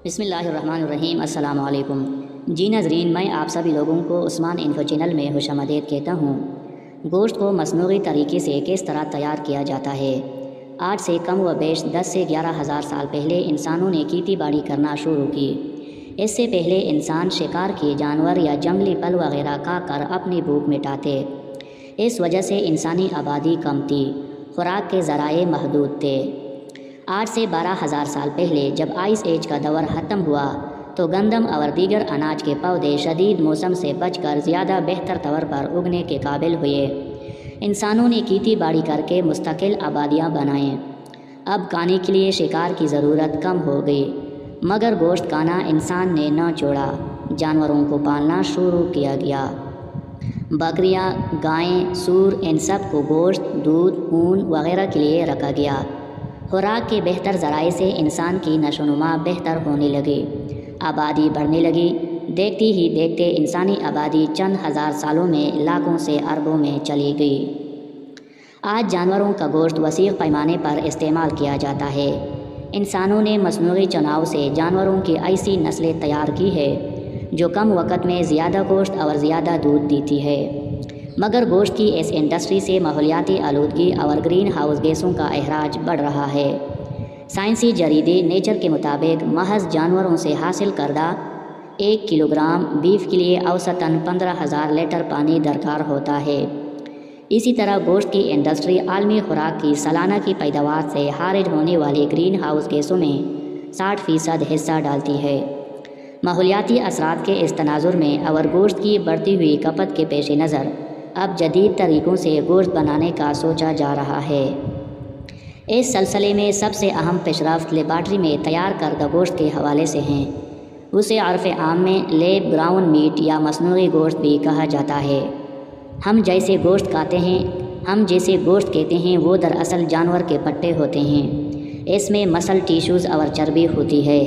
بسم اللہ الرحمن الرحیم۔ السلام علیکم جی ناظرین، میں آپ سبھی لوگوں کو عثمان انفو چینل میں خوش آمدید کہتا ہوں۔ گوشت کو مصنوعی طریقے سے کس طرح تیار کیا جاتا ہے؟ آج سے کم و بیش 10 سے 11,000 سال پہلے انسانوں نے کھیتی باڑی کرنا شروع کی۔ اس سے پہلے انسان شکار کے جانور یا جنگلی پھل وغیرہ کھا کر اپنی بھوک مٹاتے۔ اس وجہ سے انسانی آبادی کم تھی، خوراک کے ذرائع محدود تھے۔ آج سے 12,000 سال پہلے جب آئس ایج کا دور ختم ہوا تو گندم اور دیگر اناج کے پودے شدید موسم سے بچ کر زیادہ بہتر طور پر اگنے کے قابل ہوئے۔ انسانوں نے کھیتی باڑی کر کے مستقل آبادیاں بنائیں۔ اب کھانے کے لیے شکار کی ضرورت کم ہو گئی، مگر گوشت کھانا انسان نے نہ چھوڑا۔ جانوروں کو پالنا شروع کیا گیا۔ بکریاں، گائیں، سور، ان سب کو گوشت، دودھ، اون وغیرہ کے لیے رکھا گیا۔ خوراک کے بہتر ذرائع سے انسان کی نشو و نما بہتر ہونے لگی، آبادی بڑھنے لگی۔ دیکھتے ہی دیکھتے انسانی آبادی چند ہزار سالوں میں لاکھوں سے اربوں میں چلی گئی۔ آج جانوروں کا گوشت وسیع پیمانے پر استعمال کیا جاتا ہے۔ انسانوں نے مصنوعی چناؤ سے جانوروں کی ایسی نسلیں تیار کی ہے جو کم وقت میں زیادہ گوشت اور زیادہ دودھ دیتی ہے، مگر گوشت کی اس انڈسٹری سے ماحولیاتی آلودگی اور گرین ہاؤس گیسوں کا اخراج بڑھ رہا ہے۔ سائنسی جریدے نیچر کے مطابق محض جانوروں سے حاصل کردہ 1 کلو گرام بیف کے لیے اوسطاً 15,000 لیٹر پانی درکار ہوتا ہے۔ اسی طرح گوشت کی انڈسٹری عالمی خوراک کی سالانہ کی پیداوار سے خارج ہونے والی گرین ہاؤس گیسوں میں 60% حصہ ڈالتی ہے۔ ماحولیاتی اثرات کے اس تناظر میں اور گوشت کی بڑھتی ہوئی کھپت کے پیش نظر اب جدید طریقوں سے گوشت بنانے کا سوچا جا رہا ہے۔ اس سلسلے میں سب سے اہم پیش رفت لیبارٹری میں تیار کردہ گوشت کے حوالے سے ہیں۔ اسے عرف عام میں لیب گراؤنڈ میٹ یا مصنوعی گوشت بھی کہا جاتا ہے۔ ہم جیسے گوشت کہتے ہیں وہ دراصل جانور کے پٹے ہوتے ہیں۔ اس میں مسل، ٹیشوز اور چربی ہوتی ہے۔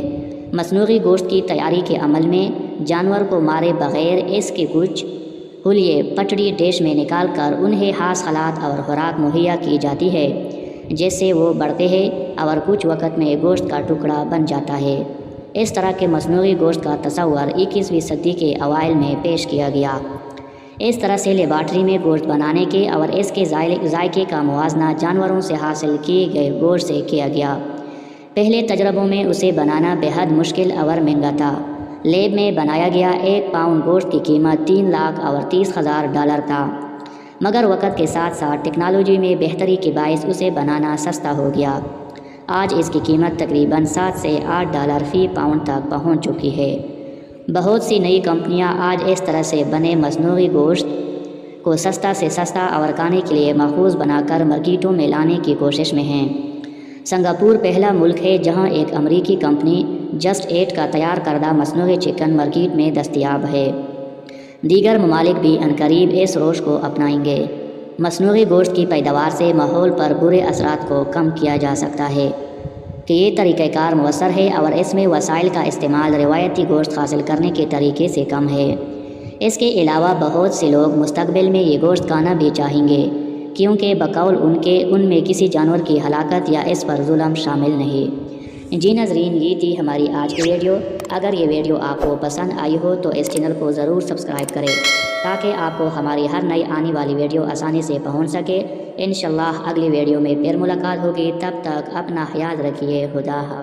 مصنوعی گوشت کی تیاری کے عمل میں جانور کو مارے بغیر اس کے کچھ خلیے پٹڑی ڈش میں نکال کر انہیں خاص خلات اور خوراک مہیا کی جاتی ہے، جس سے وہ بڑھتے ہیں اور کچھ وقت میں گوشت کا ٹکڑا بن جاتا ہے۔ اس طرح کے مصنوعی گوشت کا تصور 21ویں صدی کے اوائل میں پیش کیا گیا۔ اس طرح سے لیبارٹری میں گوشت بنانے کے اور اس کے ذائقے کا موازنہ جانوروں سے حاصل کیے گئے گوشت سے کیا گیا۔ پہلے تجربوں میں اسے بنانا بہت مشکل اور مہنگا تھا۔ لیب میں بنایا گیا 1 پاؤنڈ گوشت کی قیمت $3,30,000 تھا، مگر وقت کے ساتھ ساتھ ٹیکنالوجی میں بہتری کے باعث اسے بنانا سستا ہو گیا۔ آج اس کی قیمت تقریباً $7 سے $8 فی پاؤنڈ تک پہنچ چکی ہے۔ بہت سی نئی کمپنیاں آج اس طرح سے بنے مصنوعی گوشت کو سستا سے سستا اور کھانے کے لیے محفوظ بنا کر مارکیٹوں میں لانے کی کوشش میں ہیں۔ سنگاپور پہلا ملک ہے جہاں ایک امریکی کمپنی جسٹ ایٹ کا تیار کردہ مصنوعی چکن مارکیٹ میں دستیاب ہے۔ دیگر ممالک بھی عنقریب اس روش کو اپنائیں گے۔ مصنوعی گوشت کی پیداوار سے ماحول پر برے اثرات کو کم کیا جا سکتا ہے کہ یہ طریقہ کار مؤثر ہے اور اس میں وسائل کا استعمال روایتی گوشت حاصل کرنے کے طریقے سے کم ہے۔ اس کے علاوہ بہت سے لوگ مستقبل میں یہ گوشت کھانا بھی چاہیں گے، کیونکہ بقول ان میں کسی جانور کی ہلاکت یا اس پر ظلم شامل نہیں۔ جی ناظرین، یہ تھی ہماری آج کی ویڈیو۔ اگر یہ ویڈیو آپ کو پسند آئی ہو تو اس چینل کو ضرور سبسکرائب کریں تاکہ آپ کو ہماری ہر نئی آنے والی ویڈیو آسانی سے پہنچ سکے۔ انشاءاللہ اگلی ویڈیو میں پھر ملاقات ہوگی، تب تک اپنا خیال رکھیے۔ خدا حافظ۔